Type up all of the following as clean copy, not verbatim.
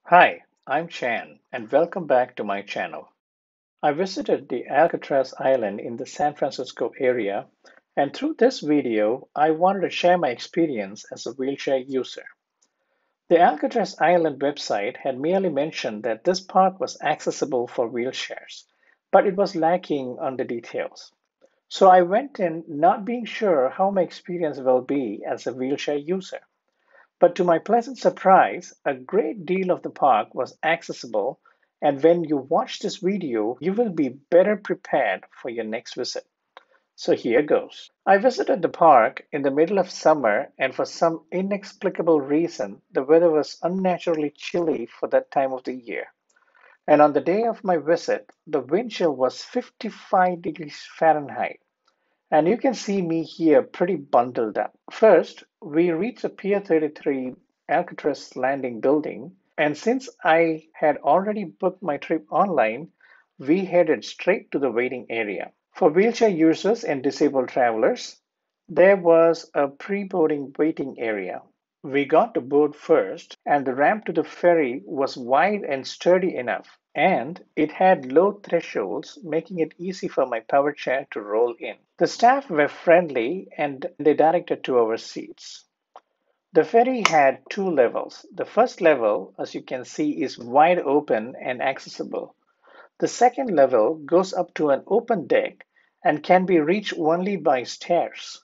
Hi, I'm Chan, and welcome back to my channel. I visited the Alcatraz Island in the San Francisco area, and through this video, I wanted to share my experience as a wheelchair user. The Alcatraz Island website had merely mentioned that this park was accessible for wheelchairs, but it was lacking on the details. So I went in not being sure how my experience will be as a wheelchair user. But to my pleasant surprise, a great deal of the park was accessible, and when you watch this video, you will be better prepared for your next visit. So here goes. I visited the park in the middle of summer, and for some inexplicable reason, the weather was unnaturally chilly for that time of the year. And on the day of my visit, the wind chill was 55 degrees Fahrenheit. And you can see me here pretty bundled up. First, we reached the Pier 33 Alcatraz Landing building, and since I had already booked my trip online, we headed straight to the waiting area. For wheelchair users and disabled travelers, there was a pre boarding waiting area. We got to board first, and the ramp to the ferry was wide and sturdy enough, and it had low thresholds, making it easy for my power chair to roll in. The staff were friendly and they directed to our seats. The ferry had two levels. The first level, as you can see, is wide open and accessible. The second level goes up to an open deck and can be reached only by stairs.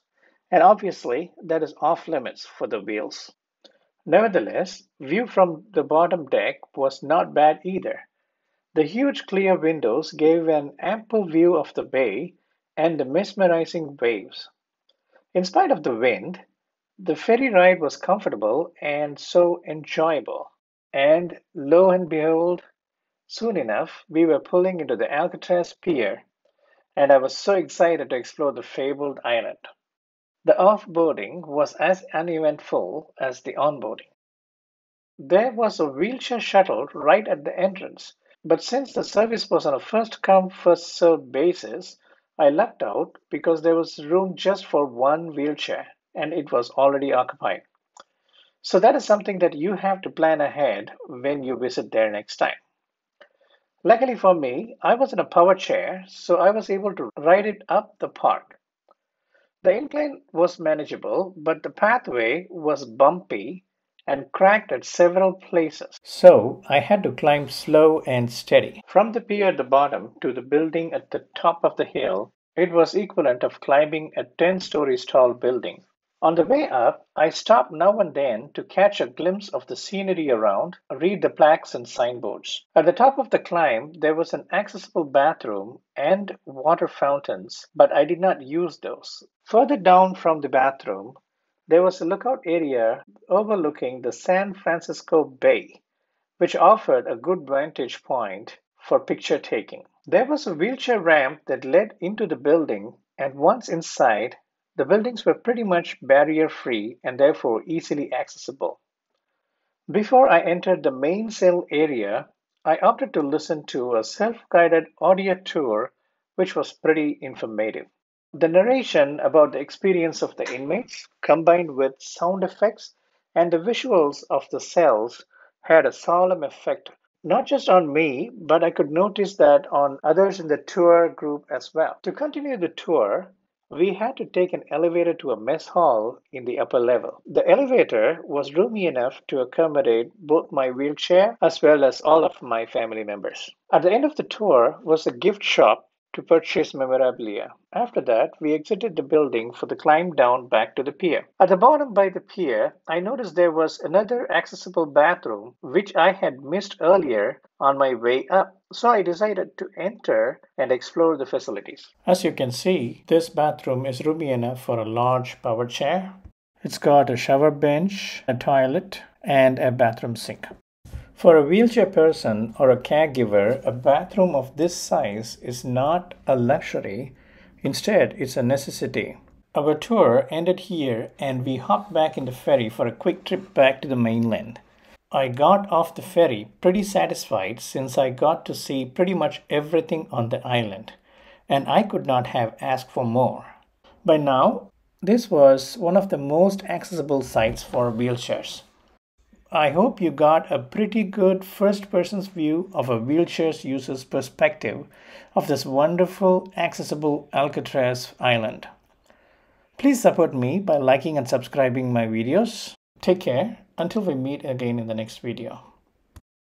And obviously, that is off limits for the wheels. Nevertheless, view from the bottom deck was not bad either. The huge clear windows gave an ample view of the bay and the mesmerizing waves. In spite of the wind, the ferry ride was comfortable and so enjoyable. And lo and behold, soon enough, we were pulling into the Alcatraz Pier, and I was so excited to explore the fabled island. The offboarding was as uneventful as the onboarding. There was a wheelchair shuttle right at the entrance, but since the service was on a first come, first served basis, I lucked out because there was room just for one wheelchair and it was already occupied. So that is something that you have to plan ahead when you visit there next time. Luckily for me, I was in a power chair, so I was able to ride it up the park. The incline was manageable, but the pathway was bumpy and cracked at several places. So I had to climb slow and steady. From the pier at the bottom to the building at the top of the hill, it was equivalent of climbing a 10 stories tall building. On the way up, I stopped now and then to catch a glimpse of the scenery around, read the plaques and signboards. At the top of the climb, there was an accessible bathroom and water fountains, but I did not use those. Further down from the bathroom, there was a lookout area overlooking the San Francisco Bay, which offered a good vantage point for picture taking. There was a wheelchair ramp that led into the building, and once inside, the buildings were pretty much barrier free and therefore easily accessible. Before I entered the main cell area, I opted to listen to a self guided audio tour, which was pretty informative. The narration about the experience of the inmates, combined with sound effects and the visuals of the cells, had a solemn effect not just on me, but I could notice that on others in the tour group as well. To continue the tour, we had to take an elevator to a mess hall in the upper level. The elevator was roomy enough to accommodate both my wheelchair as well as all of my family members. At the end of the tour was a gift shop to purchase memorabilia. After that, we exited the building for the climb down back to the pier. At the bottom by the pier, I noticed there was another accessible bathroom which I had missed earlier on my way up. So I decided to enter and explore the facilities. As you can see, this bathroom is roomy enough for a large power chair. It's got a shower bench, a toilet, and a bathroom sink. For a wheelchair person or a caregiver, a bathroom of this size is not a luxury. Instead, it's a necessity. Our tour ended here and we hopped back in the ferry for a quick trip back to the mainland. I got off the ferry pretty satisfied since I got to see pretty much everything on the island, and I could not have asked for more. By now, this was one of the most accessible sites for wheelchairs. I hope you got a pretty good first-person's view of a wheelchair user's perspective of this wonderful, accessible Alcatraz island. Please support me by liking and subscribing my videos. Take care until we meet again in the next video.